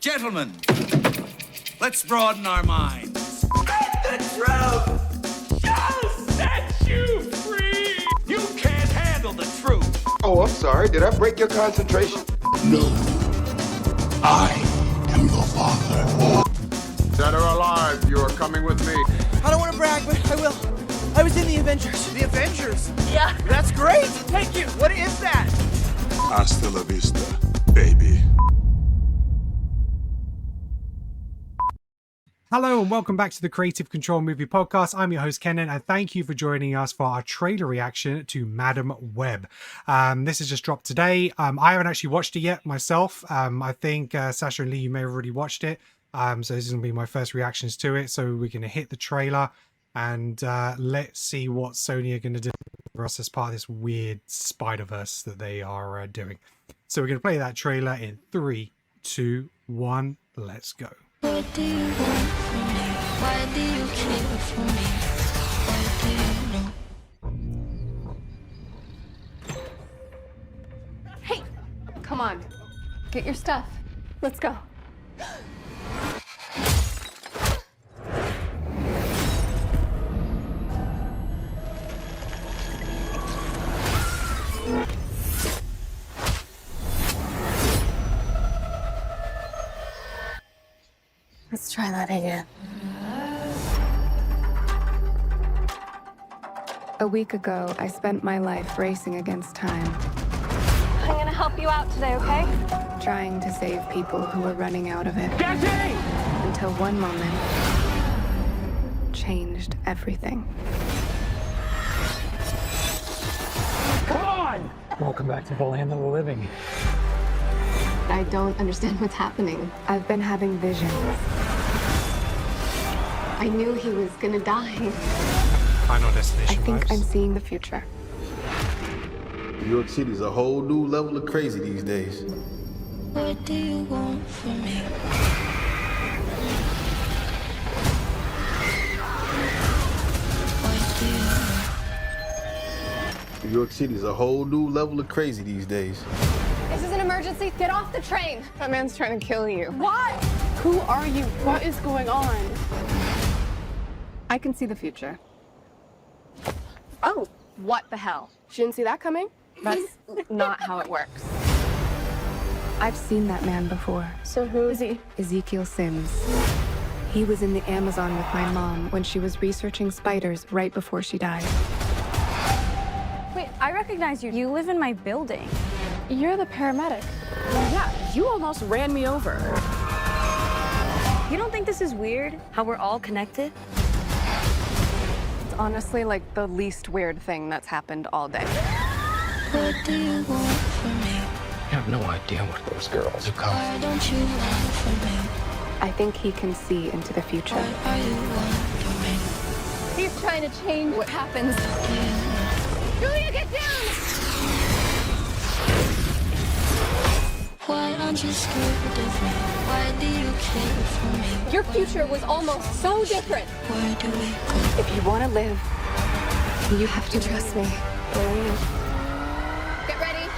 Gentlemen, let's broaden our minds. The truth shall set you free. You can't handle the truth. Oh, I'm sorry. Did I break your concentration? No. I am your father. Dead or alive, you are coming with me. I don't want to brag, but I will. I was in the Avengers. The Avengers? Yeah. That's great. Thank you. What is that? Hasta la vista, baby. Hello and welcome back to the Creative Control Movie Podcast. I'm your host Kenan and thank you for joining us for our trailer reaction to Madam Web. This has just dropped today. I haven't actually watched it yet myself. I think Sacha and Lee, you may have already watched it. So this is going to be my first reactions to it. So we're going to hit the trailer and let's see what Sony are going to do for us as part of this weird Spider-Verse that they are doing. So we're going to play that trailer in 3, 2, 1, let's go. What do you want from me? Why do you care for me? What do you know? Hey, come on. Get your stuff. Let's go. Let's try that again. A week ago, I spent my life racing against time, I'm gonna help you out today, okay? trying to save people who were running out of it. Jackie! Until one moment changed everything. Come on! Welcome back to the land of the living. I don't understand what's happening. I've been having visions. I knew he was gonna die. Final I Destination think vibes. I'm seeing the future. New York City's a whole new level of crazy these days. What do you want from me? What do you know? New York City's a whole new level of crazy these days. This is an emergency. Get off the train. That man's trying to kill you. What? Who are you? What is going on? I can see the future. Oh, what the hell? She didn't see that coming? That's not how it works. I've seen that man before. So who is he? Ezekiel Sims. He was in the Amazon with my mom when she was researching spiders right before she died. Wait, I recognize you. You live in my building. You're the paramedic. Yeah, you almost ran me over. You don't think this is weird? How we're all connected? It's honestly like the least weird thing that's happened all day. What do you want from me? You have no idea what those girls are Why coming. don't you want from me? I think he can see into the future. What are you want from me? He's trying to change what happens. Julia, get down! Why aren't you scared of me? Why do you care for me? Your future was almost so different. Where do we go? If you want to live, you have to trust me. Get ready.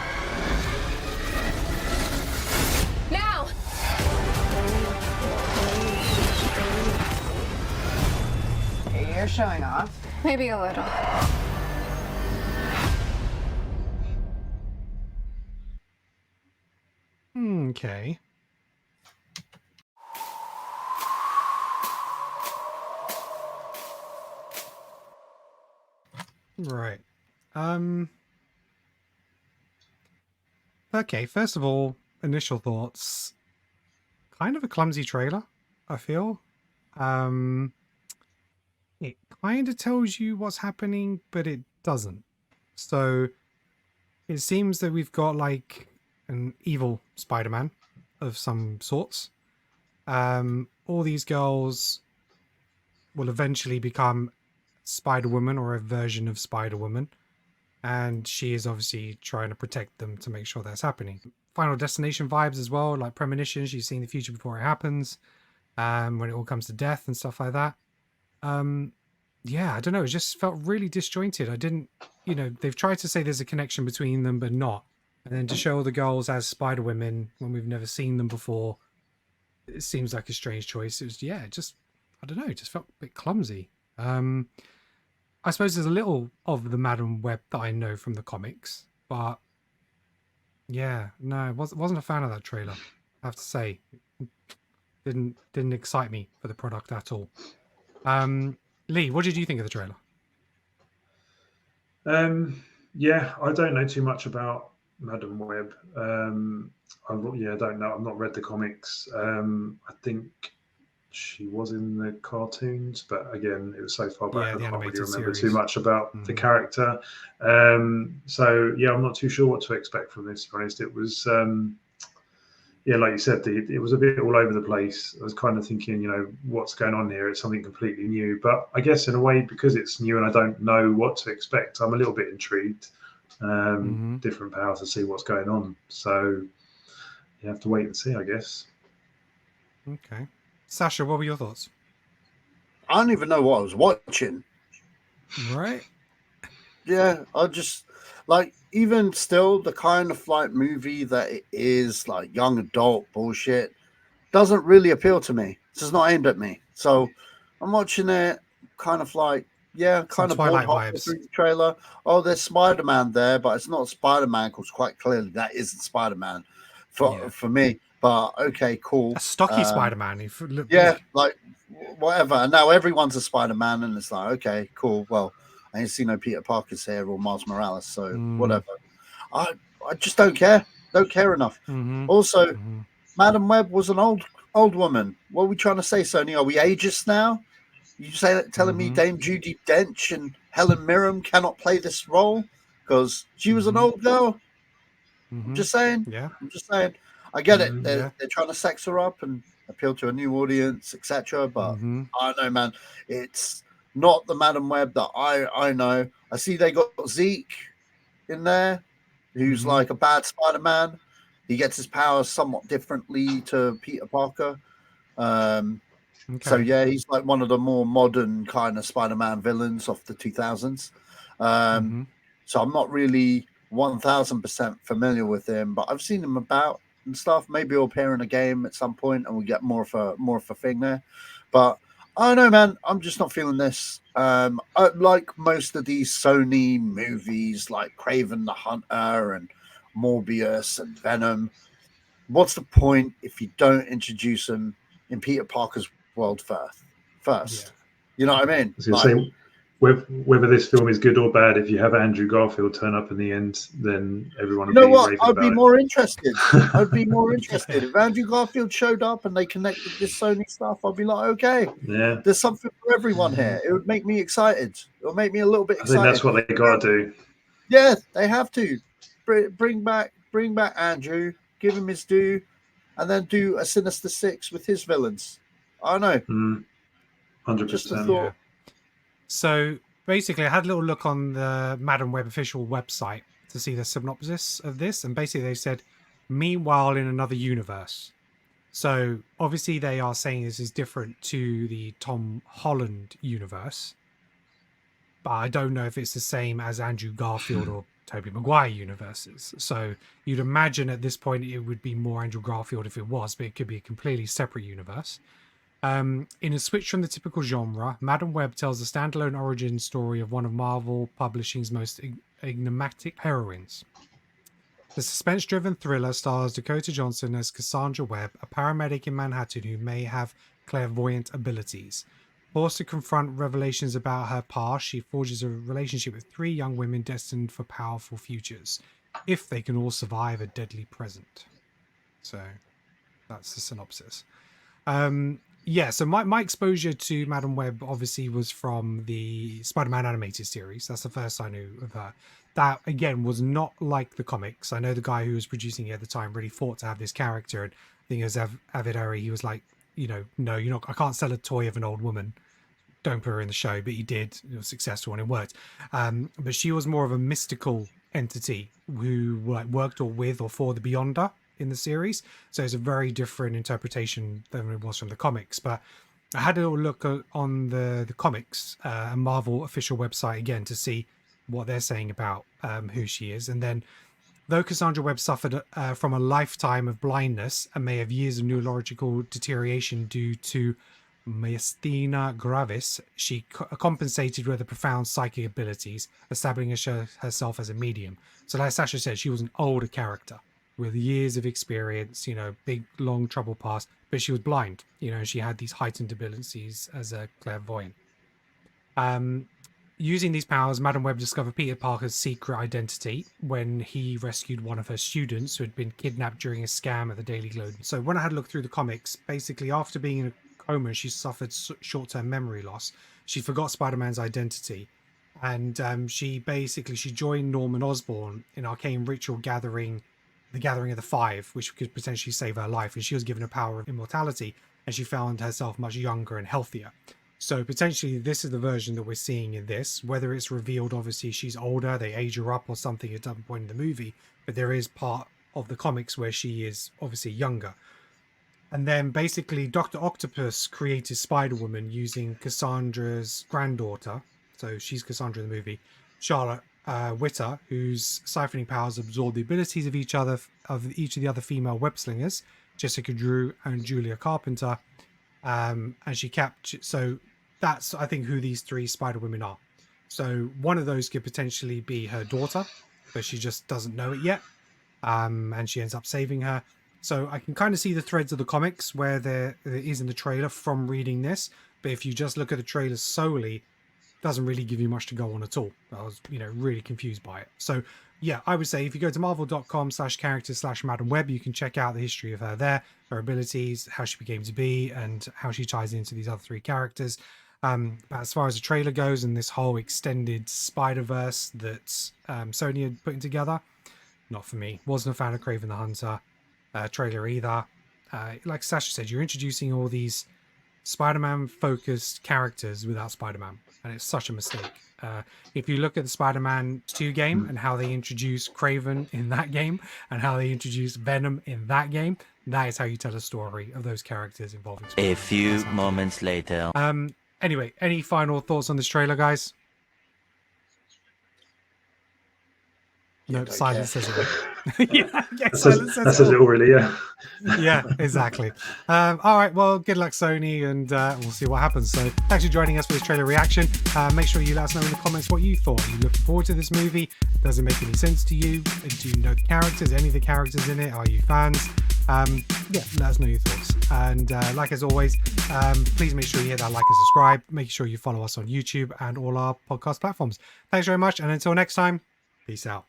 Now! You're showing off. Maybe a little. Okay. Right. Okay, first of all, initial thoughts. Kind of a clumsy trailer, I feel. It kind of tells you what's happening, but it doesn't. So it seems that we've got like an evil Spider-Man of some sorts. All these girls will eventually become Spider-Woman or a version of Spider-Woman, and she is obviously trying to protect them to make sure that's happening. Final Destination vibes as well, like premonitions. She's seeing the future before it happens, when it all comes to death and stuff like that. Yeah, I don't know. It just felt really disjointed. I didn't, they've tried to say there's a connection between them, but not. And then to show all the girls as Spider-Women when we've never seen them before, it seems like a strange choice. It was, yeah, I don't know, it just felt a bit clumsy. I suppose there's a little of the Madam Web that I know from the comics, but yeah, no, wasn't a fan of that trailer. I have to say, didn't excite me for the product at all. Lee, what did you think of the trailer? Yeah, I don't know too much about Madam Web. I don't know. I've not read the comics. I think she was in the cartoons, but again, it was so far back, Yeah, I the can't really animated remember series. too much about the character. So yeah, I'm not too sure what to expect from this. To be honest, it was yeah, like you said, it was a bit all over the place. I was kind of thinking, what's going on here? It's something completely new. But I guess in a way, because it's new and I don't know what to expect, I'm a little bit intrigued. Different powers to see what's going on. So you have to wait and see, I guess. Okay. Sasha, what were your thoughts? I don't even know what I was watching. Right. Yeah, I just like, even still, the kind of like movie that it is, like young adult bullshit, doesn't really appeal to me. It's just not aimed at me. So I'm watching it kind of like, yeah, kind of bored Twilight halfway vibes. through the trailer. Oh, there's Spider-Man there, but it's not Spider-Man because quite clearly that isn't Spider-Man for me. But okay, cool. A stocky Spider-Man. Yeah, like whatever. And now everyone's a Spider-Man, and it's like, okay, cool. Well, I ain't seen no Peter Parker's here or Miles Morales, so whatever. I just don't care. Don't care enough. Also, Madam Web was an old woman. What are we trying to say, Sony? Are we ageist now? You telling me Dame Judi Dench and Helen Mirren cannot play this role because she was an old girl? I'm just saying. Yeah. I'm just saying. I get it. Yeah. They're trying to sex her up and appeal to a new audience, etc. But I don't know, man. It's not the Madam Web that I know. I see they got Zeke in there, who's like a bad Spider-Man. He gets his powers somewhat differently to Peter Parker. So yeah, he's like one of the more modern kind of Spider-Man villains of the 2000s. So I'm not really 1000% familiar with him, but I've seen him about and stuff. Maybe he'll appear in a game at some point, and we get more of a thing there. But I don't know, man. I'm just not feeling this. Like most of these Sony movies, like Craven the Hunter and Morbius and Venom. What's the point if you don't introduce them in Peter Parker's world first? You know what I mean? I was going to say, whether this film is good or bad, if you have Andrew Garfield turn up in the end, then everyone will be raving about it. I'd be more interested. I'd be more interested. If Andrew Garfield showed up and they connected this Sony stuff, I'd be like, okay, there's something for everyone here. It would make me excited. It would make me a little bit excited. I think that's what they got to do. Yeah, they have to. Bring back Andrew, give him his due, and then do a Sinister Six with his villains. I don't know. 100%. Just a thought. So basically, I had a little look on the Madam Web official website to see the synopsis of this, and basically they said, "Meanwhile, in another universe." So obviously they are saying this is different to the Tom Holland universe, but I don't know if it's the same as Andrew Garfield or Tobey Maguire universes. So you'd imagine at this point it would be more Andrew Garfield if it was, but it could be a completely separate universe. In a switch from the typical genre, Madam Web tells a standalone origin story of one of Marvel Publishing's most enigmatic heroines. The suspense-driven thriller stars Dakota Johnson as Cassandra Webb, a paramedic in Manhattan who may have clairvoyant abilities. Forced to confront revelations about her past, she forges a relationship with three young women destined for powerful futures, if they can all survive a deadly present. So, that's the synopsis. Yeah, so my exposure to Madam Web obviously was from the Spider-Man animated series. That's the first I knew of her. That, again, was not like the comics. I know the guy who was producing it at the time really fought to have this character. And I think as Avid Ari, he was like, no, you're not. I can't sell a toy of an old woman. Don't put her in the show. But he did. It was successful and it worked. But she was more of a mystical entity who worked with or for the Beyonder in the series, so it's a very different interpretation than it was from the comics. But I had a little look on the comics and Marvel official website again to see what they're saying about who she is, and then Though Cassandra Webb suffered from a lifetime of blindness and may have years of neurological deterioration due to myasthenia gravis, she compensated with her profound psychic abilities, establishing herself as a medium. So like Sacha said, she was an older character with years of experience, big, long, troubled past, but she was blind, she had these heightened abilities as a clairvoyant. Using these powers, Madam Web discovered Peter Parker's secret identity when he rescued one of her students who had been kidnapped during a scam at the Daily Globe. So when I had a look through the comics, basically after being in a coma, she suffered short-term memory loss. She forgot Spider-Man's identity, and she joined Norman Osborn in arcane ritual gathering, the Gathering of the Five, which could potentially save her life, and she was given a power of immortality, and she found herself much younger and healthier. So potentially this is the version that we're seeing in this. Whether it's revealed, obviously she's older, they age her up or something at some point in the movie, but there is part of the comics where she is obviously younger. And then basically Dr. Octopus created Spider-Woman using Cassandra's granddaughter, so she's Cassandra in the movie, Charlotte Witter, whose siphoning powers absorb the abilities of each of the other female web slingers, Jessica Drew and Julia Carpenter. And she captured, so that's I think who these three Spider-Women are. So one of those could potentially be her daughter, but she just doesn't know it yet, and she ends up saving her. So I can kind of see the threads of the comics where there is in the trailer from reading this, but if you just look at the trailer solely, it doesn't really give you much to go on at all. I was really confused by it. So yeah, I would say if you go to marvel.com/characters/Madam Web, you can check out the history of her there, her abilities, how she became to be, and how she ties into these other three characters. But as far as the trailer goes and this whole extended Spider-Verse that Sony had putting together, not for me. Wasn't a fan of Kraven the Hunter trailer either. Like Sasha said, you're introducing all these Spider-Man focused characters without Spider-Man, and it's such a mistake. If you look at the Spider-Man 2 game and how they introduce Kraven in that game and how they introduce Venom in that game, that is how you tell a story of those characters involving Spider-Man. A few moments later. Anyway, any final thoughts on this trailer, guys? No, silence says it all. Yeah, silence says it all, really, yeah. Yeah, exactly. All right, well, good luck, Sony, and we'll see what happens. So thanks for joining us for this trailer reaction. Make sure you let us know in the comments what you thought. Are you looking forward to this movie? Does it make any sense to you? Do you know the characters? Any of the characters in it? Are you fans? Yeah, let us know your thoughts. And like as always, please make sure you hit that like and subscribe. Make sure you follow us on YouTube and all our podcast platforms. Thanks very much, and until next time, peace out.